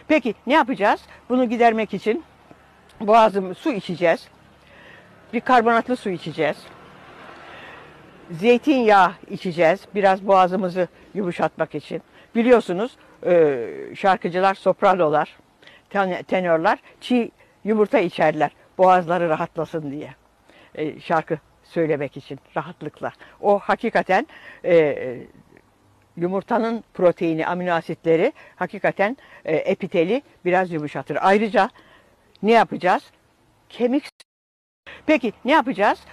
Peki ne yapacağız? Bunu gidermek için su içeceğiz. Bir karbonatlı su içeceğiz. Zeytinyağı içeceğiz. Biraz boğazımızı yumuşatmak için. Biliyorsunuz şarkıcılar, sopranolar, tenörler çiğ yumurta içerler. Boğazları rahatlasın diye. Şarkı söylemek için rahatlıkla. O hakikaten yumurtanın proteini, amino asitleri hakikaten epiteli biraz yumuşatır. Ayrıca ne yapacağız? Kemik. Peki ne yapacağız?